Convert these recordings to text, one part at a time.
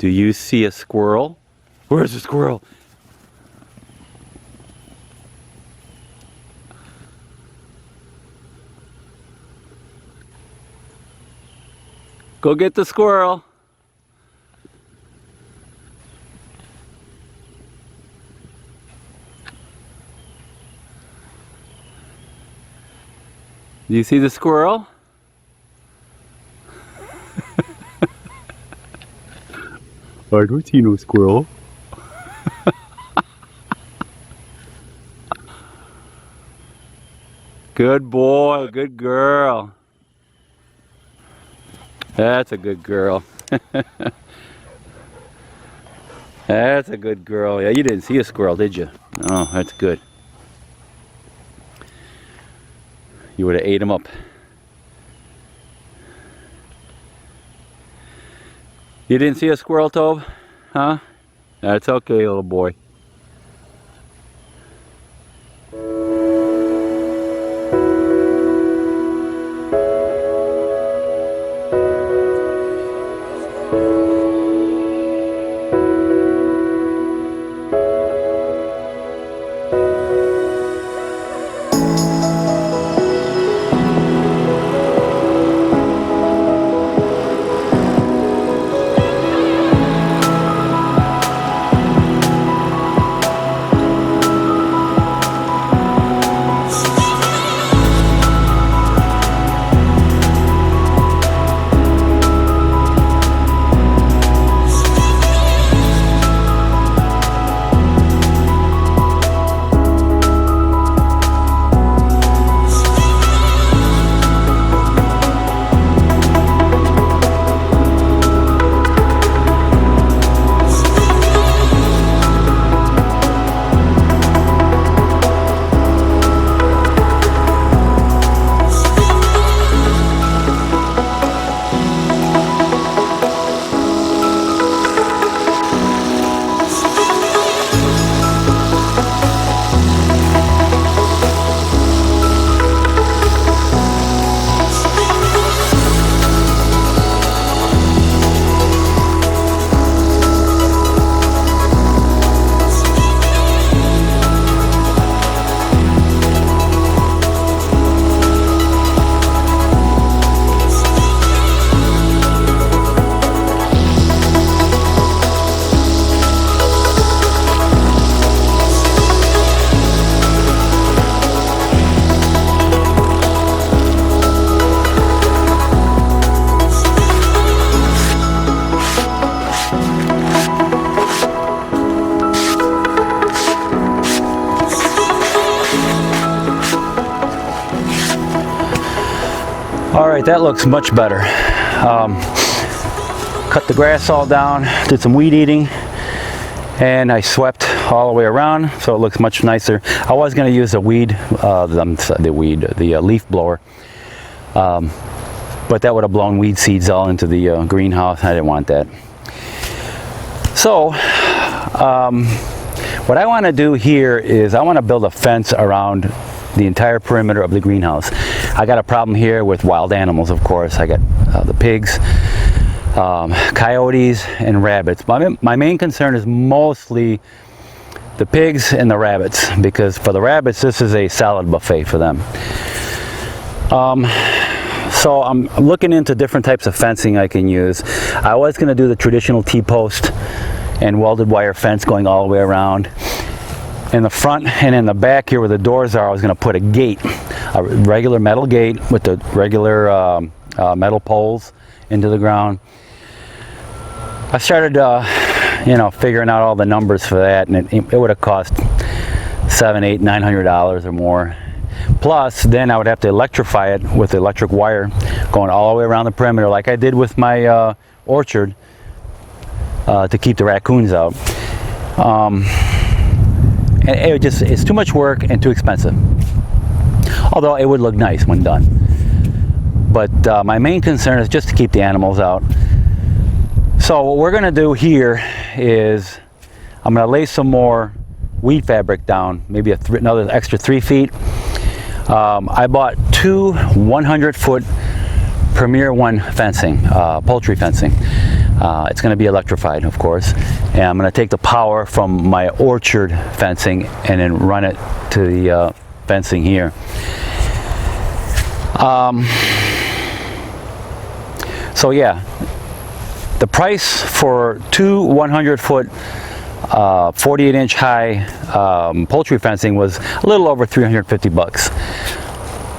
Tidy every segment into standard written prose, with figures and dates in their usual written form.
Do you see a squirrel? Where's the squirrel? Go get the squirrel. Do you see the squirrel? I don't see no squirrel. Good boy, good girl. That's a good girl. That's a good girl. Yeah, you didn't see a squirrel, did you? Oh, that's good. You would have ate him up. You didn't see a squirrel, Tove? Huh? That's okay, little boy. Alright, that looks much better. Cut the grass all down, did some weed eating, and I swept all the way around, so it looks much nicer. I was going to use a the leaf blower, but that would have blown weed seeds all into the greenhouse. I didn't want that. So, what I want to do here is I want to build a fence around the entire perimeter of the greenhouse. I got a problem here with wild animals, of course. I got the pigs, coyotes, and rabbits. My main concern is mostly the pigs and the rabbits, because for the rabbits, this is a solid buffet for them. So I'm looking into different types of fencing I can use. I was going to do the traditional T-post and welded wire fence going all the way around. In the front and in the back here where the doors are, I was going to put a gate, a regular metal gate with the regular metal poles into the ground. I started, figuring out all the numbers for that, and it would have cost $700, $800, $900 or more. Plus, then I would have to electrify it with electric wire going all the way around the perimeter, like I did with my orchard, to keep the raccoons out. And it's too much work and too expensive. Although it would look nice when done. But my main concern is just to keep the animals out. So what we're going to do here is I'm going to lay some more weed fabric down, maybe another extra 3 feet. I bought two 100-foot Premier One fencing, poultry fencing. It's going to be electrified, of course, and I'm going to take the power from my orchard fencing and then run it to the fencing here. So yeah, the price for two 100-foot 48-inch high poultry fencing was a little over 350 bucks.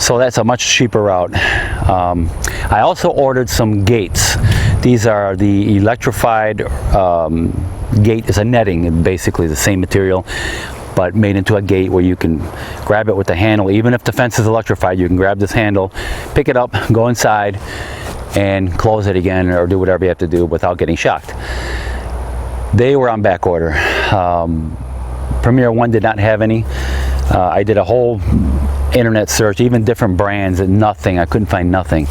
So that's a much cheaper route. I also ordered some gates. These are the electrified gate. Is a netting, basically the same material, but made into a gate where you can grab it with the handle. Even if the fence is electrified, you can grab this handle, pick it up, go inside, and close it again, or do whatever you have to do without getting shocked. They were on back order. Premier One did not have any. I did a whole internet search, even different brands, and nothing. I couldn't find nothing.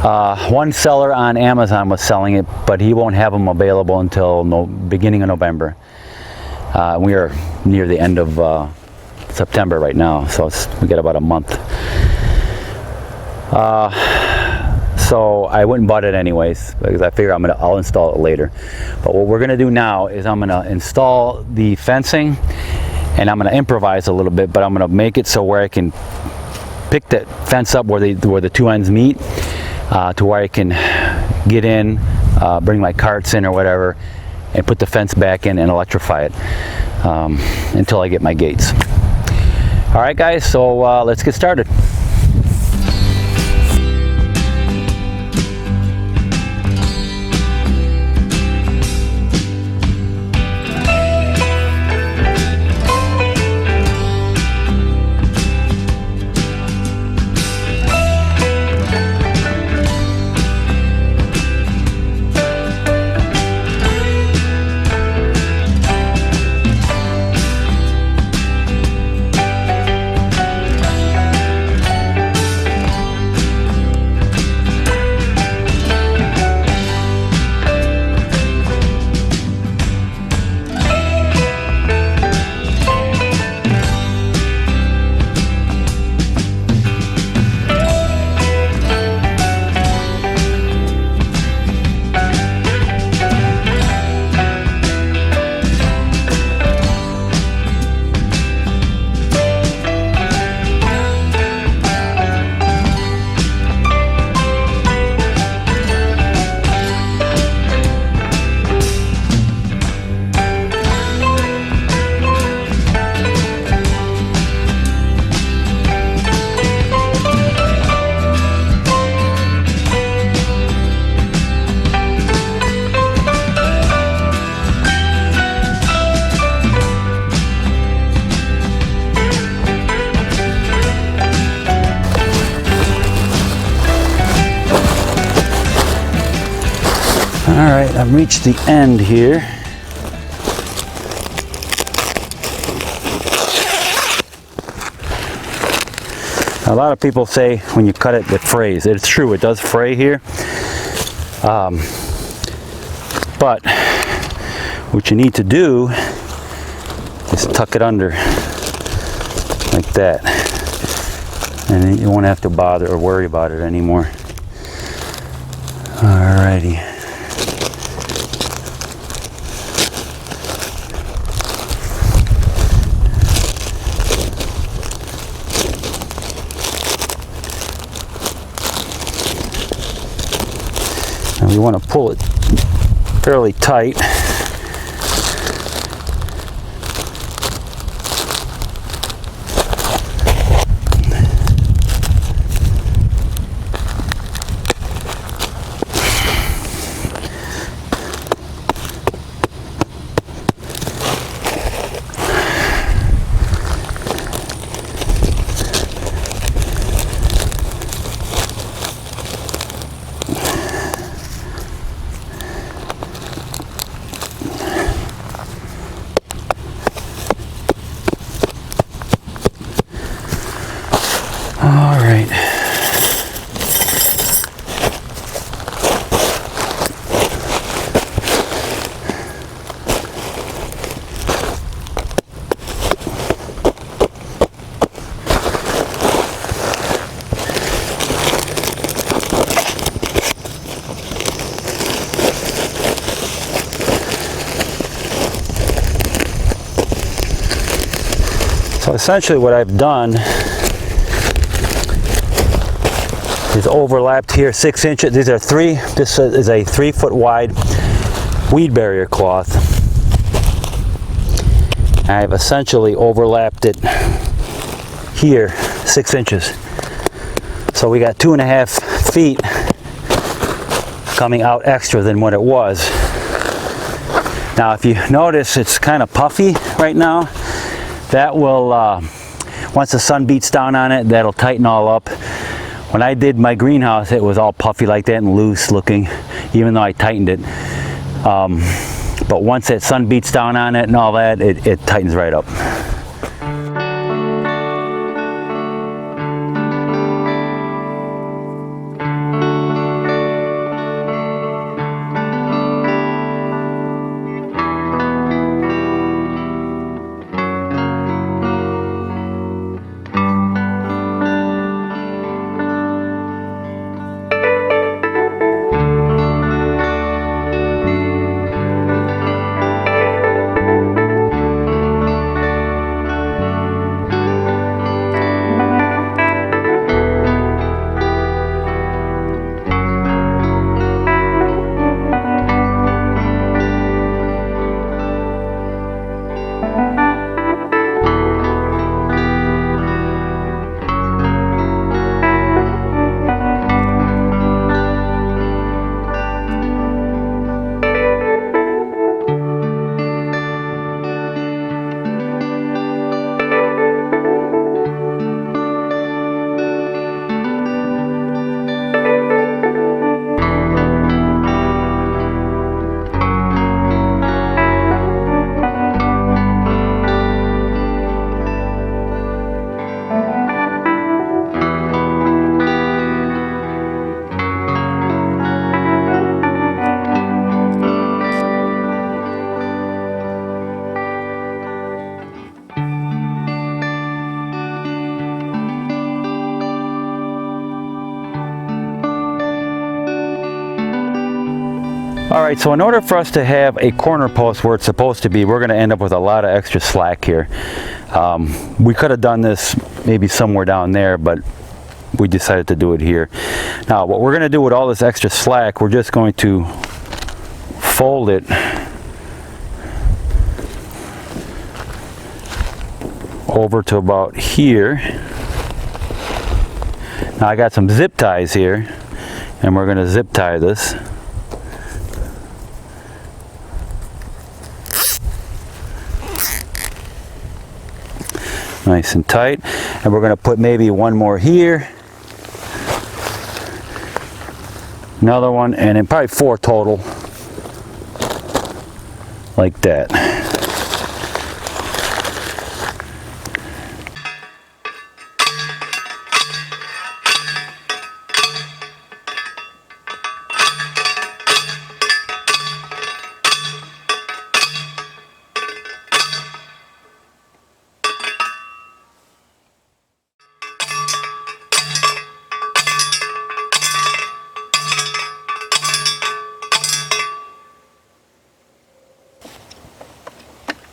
One seller on Amazon was selling it, but he won't have them available until beginning of November. We are near the end of September right now, so we got about a month. So I went and bought it anyways, because I figure I'll install it later. But what we're gonna do now is I'm gonna install the fencing, and I'm gonna improvise a little bit, but I'm gonna make it so where I can pick that fence up where the two ends meet, to where I can get in, bring my carts in or whatever, and put the fence back in and electrify it until I get my gates. All right, guys, so let's get started. All right, I've reached the end here. A lot of people say when you cut it, it frays. It's true, it does fray here. But what you need to do is tuck it under like that. And then you won't have to bother or worry about it anymore. Alrighty. And we want to pull it fairly tight. So essentially what I've done is overlapped here 6 inches. These are this is a 3-foot wide weed barrier cloth. I've essentially overlapped it here 6 inches. So we got 2.5 feet coming out extra than what it was. Now if you notice, it's kind of puffy right now. That will, once the sun beats down on it, that'll tighten all up. When I did my greenhouse, it was all puffy like that and loose looking, even though I tightened it. But once that sun beats down on it and all that, it tightens right up. Alright, so in order for us to have a corner post where it's supposed to be, we're going to end up with a lot of extra slack here. We could have done this maybe somewhere down there, but we decided to do it here. Now, what we're going to do with all this extra slack, we're just going to fold it over to about here. Now I got some zip ties here, and we're going to zip tie this. Nice and tight, and we're going to put maybe one more here, another one, and then probably 4 total, like that.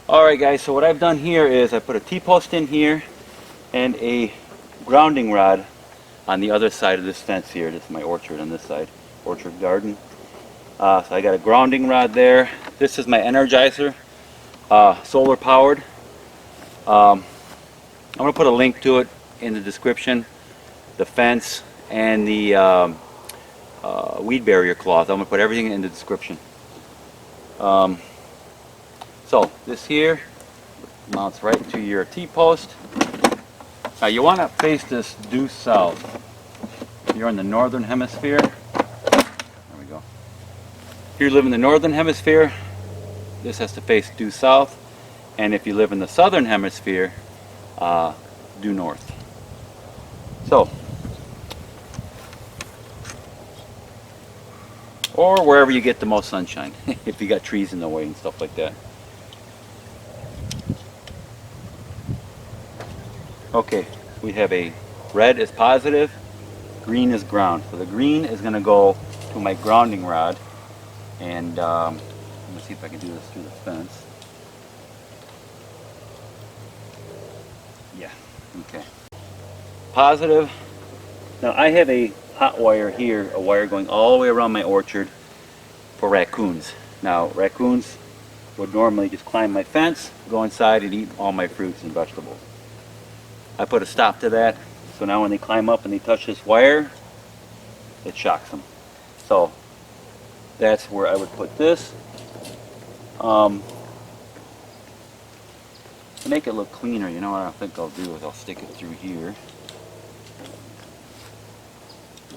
Alright guys, so what I've done here is I put a T-post in here and a grounding rod on the other side of this fence here. This is my orchard on this side, orchard garden. So I got a grounding rod there. This is my energizer, solar powered. I'm going to put a link to it in the description, the fence and the weed barrier cloth. I'm going to put everything in the description. So this here mounts right to your T-post. Now you want to face this due south. You're in the northern hemisphere. There we go. If you live in the northern hemisphere, this has to face due south. And if you live in the southern hemisphere, due north. So, or wherever you get the most sunshine, if you got trees in the way and stuff like that. Okay, we have a red is positive, green is ground. So the green is going to go to my grounding rod, and let me see if I can do this through the fence. Okay. Positive. Now I have a hot wire here, a wire going all the way around my orchard for raccoons. Now raccoons would normally just climb my fence, go inside and eat all my fruits and vegetables. I put a stop to that, so now when they climb up and they touch this wire, it shocks them. So that's where I would put this. To make it look cleaner, you know what I think I'll do is I'll stick it through here.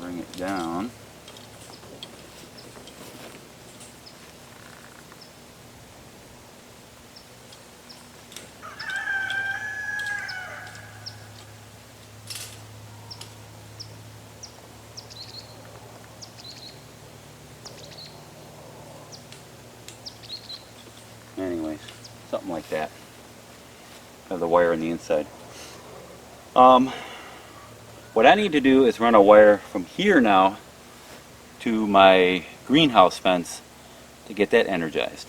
Bring it down. Anyways, something like that. Have the wire on the inside. What I need to do is run a wire from here now to my greenhouse fence to get that energized.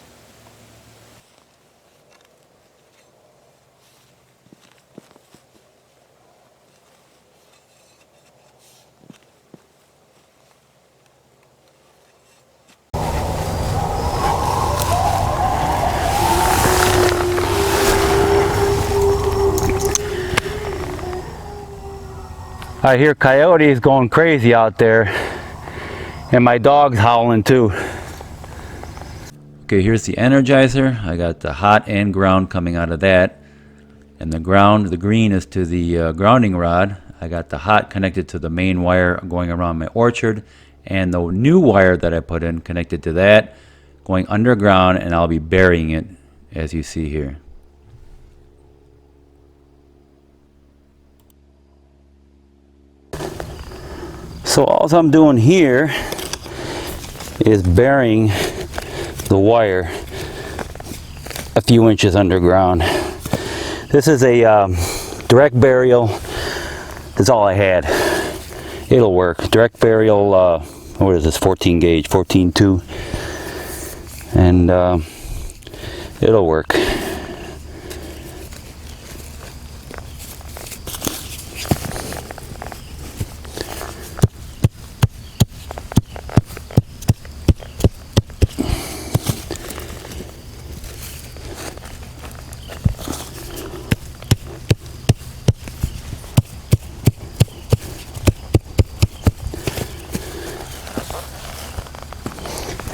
I hear coyotes going crazy out there, and my dog's howling too. Okay, here's the energizer. I got the hot and ground coming out of that, and the green is to the grounding rod. I got the hot connected to the main wire going around my orchard, and the new wire that I put in connected to that, going underground, and I'll be burying it as you see here. So all I'm doing here is burying the wire a few inches underground. This is a direct burial. That's all I had. It'll work. Direct burial, what is this, 14 gauge, 14.2. And it'll work.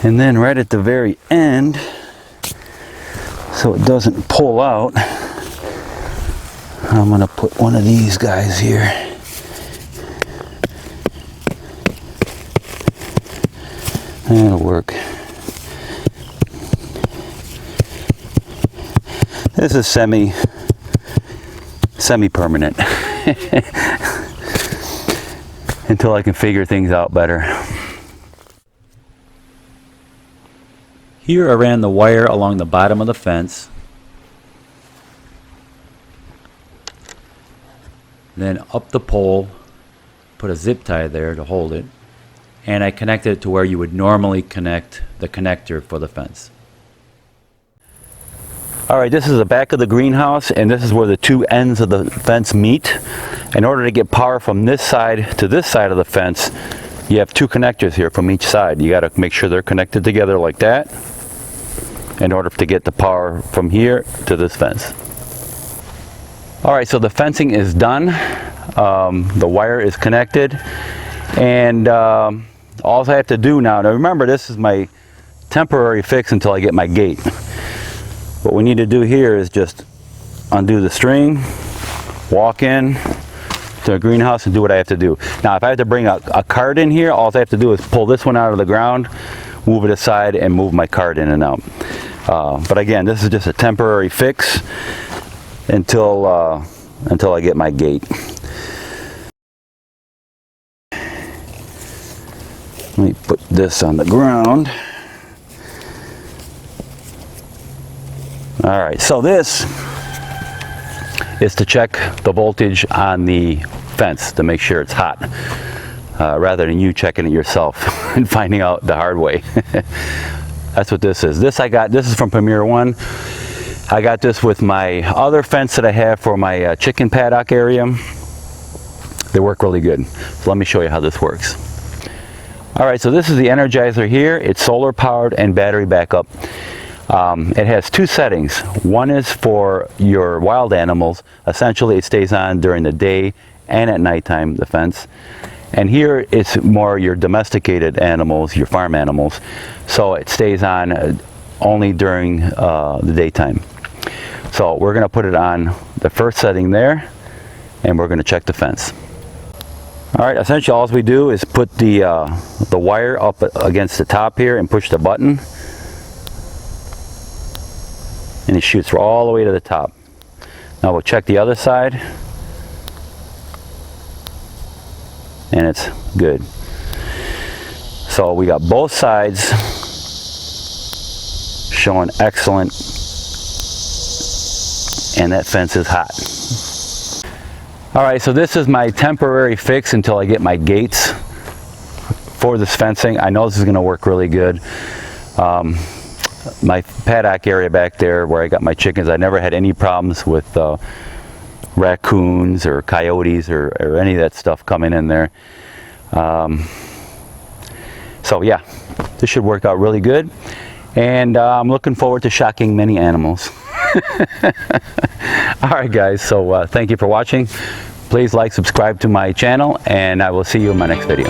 And then right at the very end, so it doesn't pull out, I'm going to put one of these guys here. That'll work. This is semi-permanent until I can figure things out better. Here I ran the wire along the bottom of the fence, then up the pole, put a zip tie there to hold it, and I connected it to where you would normally connect the connector for the fence. Alright, this is the back of the greenhouse, and this is where the two ends of the fence meet. In order to get power from this side to this side of the fence, you have two connectors here from each side. You got to make sure they're connected together like that in order to get the power from here to this fence. Alright, so the fencing is done. The wire is connected, and all I have to do now remember, this is my temporary fix until I get my gate. What we need to do here is just undo the string, walk in to a greenhouse and do what I have to do. Now if I have to bring a cart in here, all I have to do is pull this one out of the ground, move it aside, and move my cart in and out. But again, this is just a temporary fix until I get my gate. Let me put this on the ground. Alright, so this is to check the voltage on the fence to make sure it's hot, rather than you checking it yourself and finding out the hard way. That's what this is. This is from Premier One. I got this with my other fence that I have for my chicken paddock area. They work really good. So let me show you how this works. All right, so this is the Energizer here. It's solar powered and battery backup. It has two settings. One is for your wild animals. Essentially, it stays on during the day and at nighttime, the fence. And here it's more your domesticated animals, your farm animals. So it stays on only during the daytime. So we're going to put it on the first setting there, and we're going to check the fence. All right, essentially all we do is put the wire up against the top here and push the button, and it shoots all the way to the top. Now we'll check the other side, and it's good. So we got both sides showing excellent, and that fence is hot. All right, so this is my temporary fix until I get my gates for this fencing. I know this is going to work really good. My paddock area back there where I got my chickens, I never had any problems with raccoons or coyotes or any of that stuff coming in there. So yeah, this should work out really good, and I'm looking forward to shocking many animals. All right guys, so thank you for watching. Please like, subscribe to my channel, and I will see you in my next video.